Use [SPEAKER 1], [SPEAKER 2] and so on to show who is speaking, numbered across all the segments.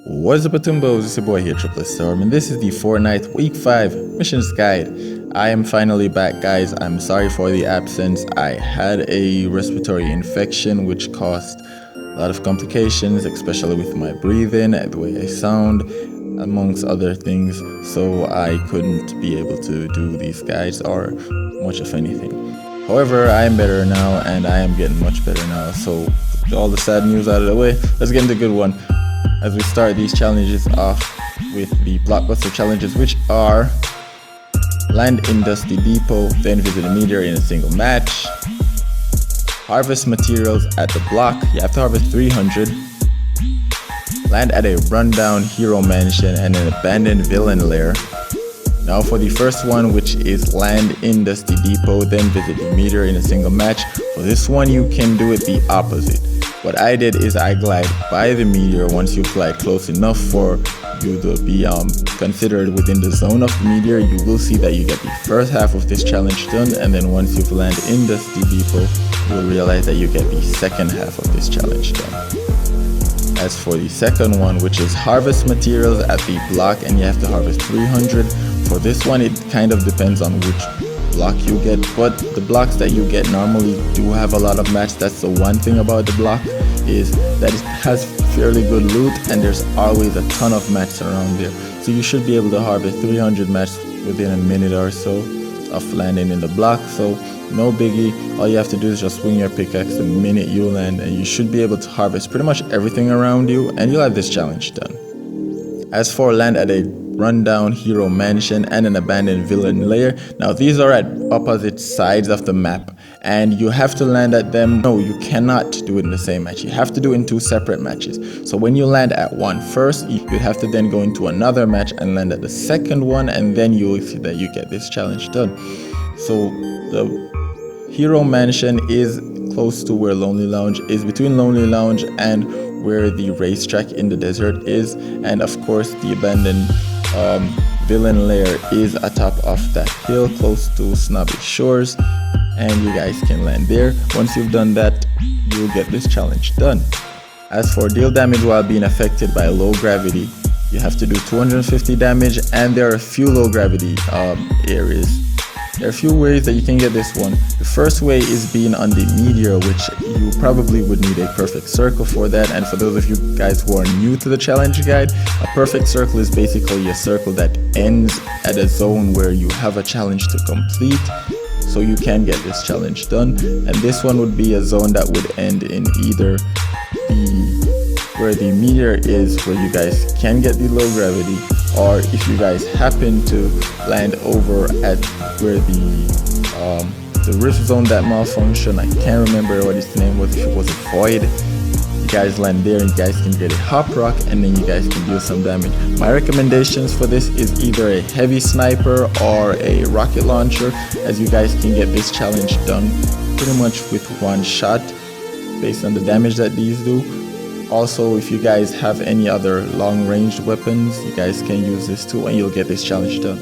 [SPEAKER 1] What's up, Atumbos? It's your boy here, Triple Storm, and this is the Fortnite Week 5 Missions Guide. I am finally back, guys. I'm sorry for the absence. I had a respiratory infection which caused a lot of complications, especially with my breathing and the way I sound, amongst other things, so I couldn't be able to do these guides or much of anything. However, I am better now, and I am getting much better now, so with all the sad news out of the way, let's get into the good one. As we start these challenges off with the blockbuster challenges, which are land in Dusty Depot, then visit a meteor in a single match, harvest materials at the block, you have to harvest 300, land at a rundown hero mansion and an abandoned villain lair. Now for the first one, which is land in Dusty Depot, then visit the meteor in a single match. For this one, you can do it the opposite. What I did is I glide by the meteor. Once you glide close enough for you to be considered within the zone of the meteor, you will see that you get the first half of this challenge done, and then once you've landed in Dusty Depot, you'll realize that you get the second half of this challenge done. As for the second one, which is harvest materials at the block, and you have to harvest 300. For this one, it kind of depends on which block you get, but the blocks that you get normally do have a lot of match. That's the one thing about the block, is that it has fairly good loot and there's always a ton of mats around there, so you should be able to harvest 300 mats within a minute or so of landing in the block. So no biggie, all you have to do is just swing your pickaxe the minute you land, and you should be able to harvest pretty much everything around you, and you'll have this challenge done. As for land at a rundown hero mansion and an abandoned villain lair, now these are at opposite sides of the map, and you have to land at them. No, you cannot do it in the same match. You have to do it in two separate matches. So when you land at one first, you have to then go into another match and land at the second one, and then you will see that you get this challenge done. So the hero mansion is close to where Lonely Lounge is, between Lonely Lounge and where the racetrack in the desert is, and of course the abandoned villain lair is atop of that hill close to Snobby Shores, and you guys can land there. Once you've done that, you'll get this challenge done. As for deal damage while being affected by low gravity, you have to do 250 damage, and there are a few low gravity areas. There are a few ways that you can get this one. The first way is being on the meteor, which you probably would need a perfect circle for that. And for those of you guys who are new to the challenge guide, a perfect circle is basically a circle that ends at a zone where you have a challenge to complete, so you can get this challenge done. And this one would be a zone that would end in either where the meteor is, where you guys can get the low gravity, or if you guys happen to land over at where the rift zone that malfunction, I can't remember what its name was, if it was a void, you guys land there and you guys can get a hop rock, and then you guys can deal some damage. My recommendations for this is either a heavy sniper or a rocket launcher, as you guys can get this challenge done pretty much with one shot based on the damage that these do. Also, if you guys have any other long-ranged weapons, you guys can use this too, and you'll get this challenge done.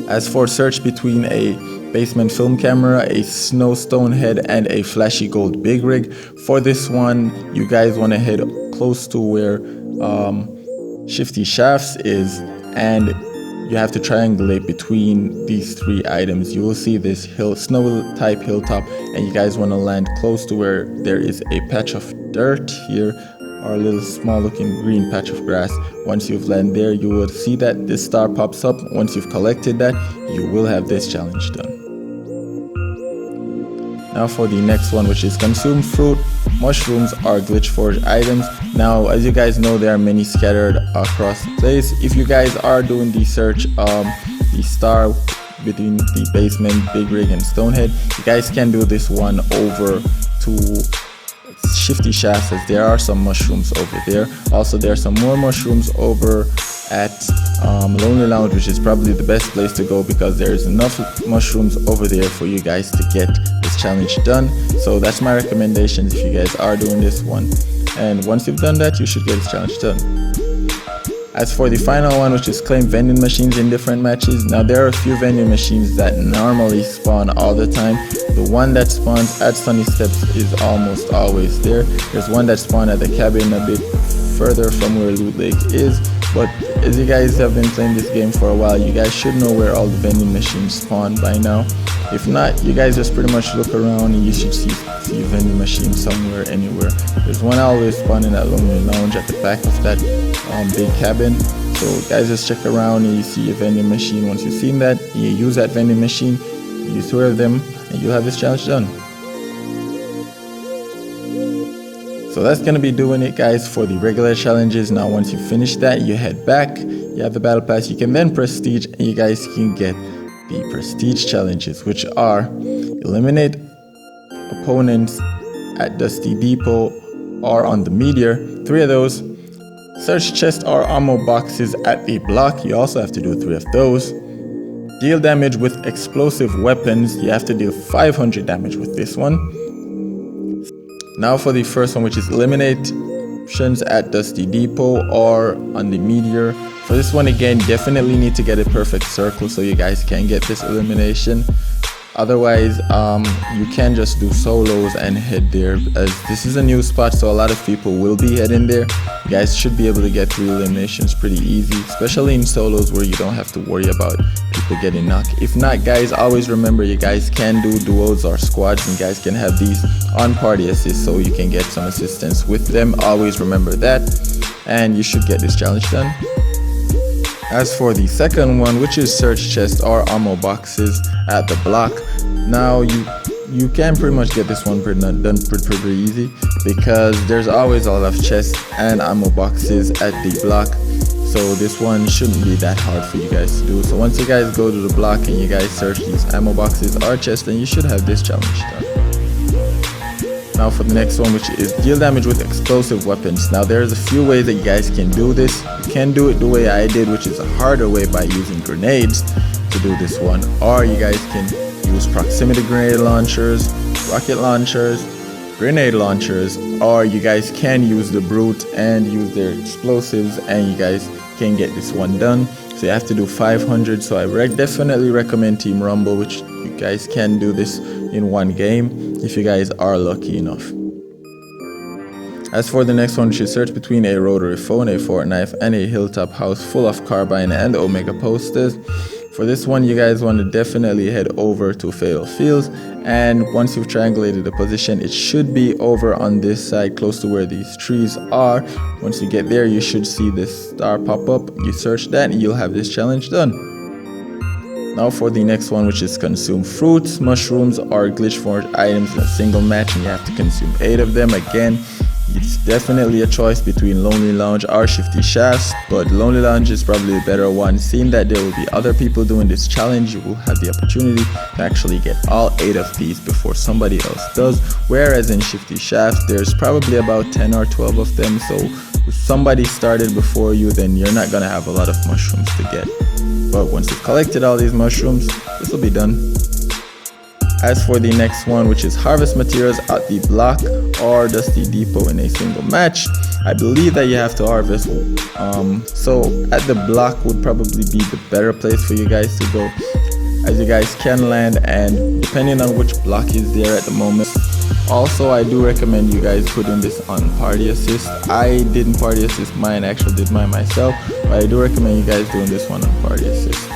[SPEAKER 1] As for search between a basement film camera, a snowstone head, and a flashy gold big rig, for this one, you guys want to head close to where Shifty Shafts is, and you have to triangulate between these three items. You will see this snow type hilltop, and you guys want to land close to where there is a patch of dirt here, or a little small looking green patch of grass. Once you've landed there, you will see that this star pops up. Once you've collected that, you will have this challenge done. Now for the next one, which is consume fruit, mushrooms, or glitch forge items. Now, as you guys know, there are many scattered across the place. If you guys are doing the search, the star between the basement, big rig, and stonehead, you guys can do this one over to Shifty Shafts, as there are some mushrooms over there. Also, there are some more mushrooms over at Lonely Lounge, which is probably the best place to go because there is enough mushrooms over there for you guys to get this challenge done. So that's my recommendations if you guys are doing this one, and once you've done that, you should get this challenge done. As for the final one, which is claim vending machines in different matches, now there are a few vending machines that normally spawn all the time. The one that spawns at Sunny Steps is almost always there. There's one that spawned at the cabin a bit further from where Loot Lake is, but as you guys have been playing this game for a while, you guys should know where all the vending machines spawn by now. If not, you guys just pretty much look around and you should see a vending machine somewhere, anywhere. There's one always spawning at Lonely Lounge at the back of that big cabin. So guys, just check around and you see a vending machine. Once you've seen that, you use that vending machine, you use 2 of them, and you'll have this challenge done. So that's going to be doing it, guys, for the regular challenges. Now once you finish that, you head back, you have the battle pass, you can then prestige, and you guys can get the prestige challenges, which are eliminate opponents at Dusty Depot or on the Meteor, 3 of those. Search chest or ammo boxes at the block, you also have to do 3 of those. Deal damage with explosive weapons, you have to deal 500 damage with this one. Now for the first one, which is eliminations at Dusty Depot or on the Meteor. For this one, again, definitely need to get a perfect circle so you guys can get this elimination. Otherwise, you can just do solos and head there, as this is a new spot, so a lot of people will be heading there. You guys should be able to get 3 eliminations pretty easy, especially in solos where you don't have to worry about people getting knocked. If not, guys, always remember you guys can do duos or squads, and you guys can have these on party assist so you can get some assistance with them. Always remember that, and you should get this challenge done. As for the second one, which is search chest or ammo boxes at the block, now you can pretty much get this one done pretty easy, because there's always a lot of chests and ammo boxes at the block. So this one shouldn't be that hard for you guys to do. So once you guys go to the block and you guys search these ammo boxes or chests, then you should have this challenge done. Now for the next one, which is deal damage with explosive weapons. Now there's a few ways that you guys can do this. You can do it the way I did, which is a harder way by using grenades to do this one, or you guys can use proximity grenade launchers, rocket launchers, grenade launchers, or you guys can use the brute and use their explosives, and you guys can get this one done. So you have to do 500. So I definitely recommend Team Rumble, which you guys can do this in one game if you guys are lucky enough. As for the next one, which is search between a rotary phone, a fork knife, and a hilltop house full of carbine and omega posters. For this one, you guys want to definitely head over to Fatal Fields, and once you've triangulated the position, it should be over on this side close to where these trees are. Once you get there, you should see this star pop up. You search that and you'll have this challenge done. Now for the next one, which is consume fruits, mushrooms, or glitch forge items in a single match, and you have to consume 8 of them. Again, it's definitely a choice between Lonely Lounge or Shifty Shafts, but Lonely Lounge is probably the better one. Seeing that there will be other people doing this challenge, you will have the opportunity to actually get all 8 of these before somebody else does, whereas in Shifty Shafts there's probably about 10 or 12 of them, so if somebody started before you, then you're not gonna have a lot of mushrooms to get. But once you've collected all these mushrooms, this will be done. As for the next one, which is harvest materials at the block or Dusty Depot in a single match, I believe that you have to harvest. So at the block would probably be the better place for you guys to go, as you guys can land, and depending on which block is there at the moment. Also, I do recommend you guys putting this on party assist. I didn't party assist mine, I actually did mine myself, but I do recommend you guys doing this one on party assist.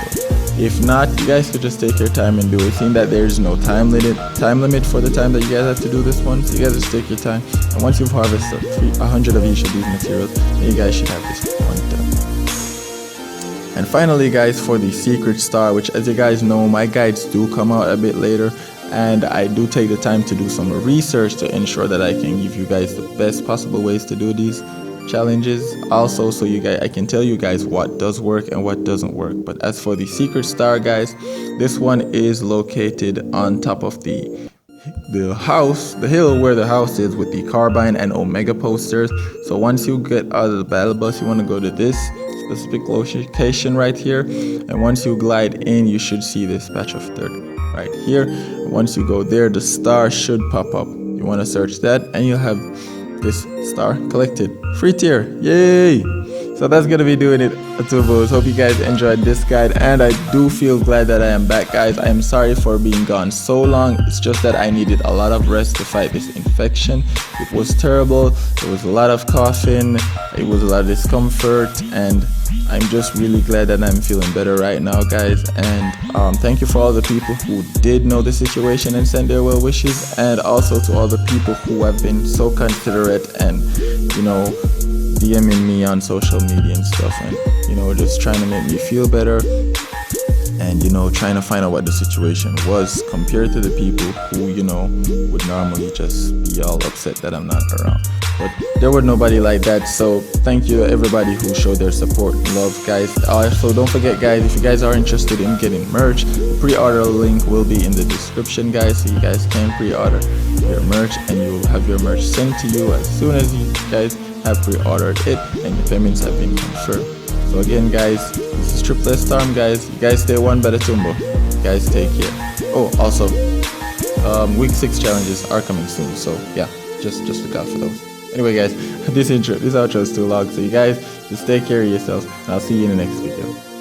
[SPEAKER 1] If not, you guys could just take your time and do it. Seeing that there's no time limit for the time that you guys have to do this one, so you guys just take your time. And once you've harvested 100 of each of these materials, then you guys should have this one done. And finally, guys, for the secret star, which, as you guys know, my guides do come out a bit later, and I do take the time to do some research to ensure that I can give you guys the best possible ways to do these challenges, also so I can tell you guys what does work and what doesn't work. But as for the secret star, guys, this one is located on top of the hill where the house is, with the carbine and omega posters. So once you get out of the battle bus, you want to go to this specific location right here, and once you glide in, you should see this patch of dirt right here. Once you go there, the star should pop up. You want to search that and you'll have this star collected. Free tier, yay! So that's gonna be doing it, Atubos. Hope you guys enjoyed this guide, and I do feel glad that I am back, guys. I am sorry for being gone so long. It's just that I needed a lot of rest to fight this infection. It was terrible. There was a lot of coughing, it was a lot of discomfort, and I'm just really glad that I'm feeling better right now, guys. And thank you for all the people who did know the situation and sent their well wishes, and also to all the people who have been so considerate and, you know, DMing me on social media and stuff, and, you know, just trying to make me feel better, and, you know, trying to find out what the situation was compared to the people who, you know, would normally just be all upset that I'm not around. But there was nobody like that, so thank you to everybody who showed their support and love, guys. Also, don't forget, guys, if you guys are interested in getting merch, the pre-order link will be in the description, guys, so you guys can pre-order your merch, and you will have your merch sent to you as soon as you guys have pre-ordered it and your payments have been confirmed. So again, guys, this is Triple S Storm, guys. You guys stay one better tumbo. You guys take care. Oh, also, week 6 challenges are coming soon, so yeah, just look out for those. Anyway, guys, this outro is too long, so you guys just take care of yourselves, and I'll see you in the next video.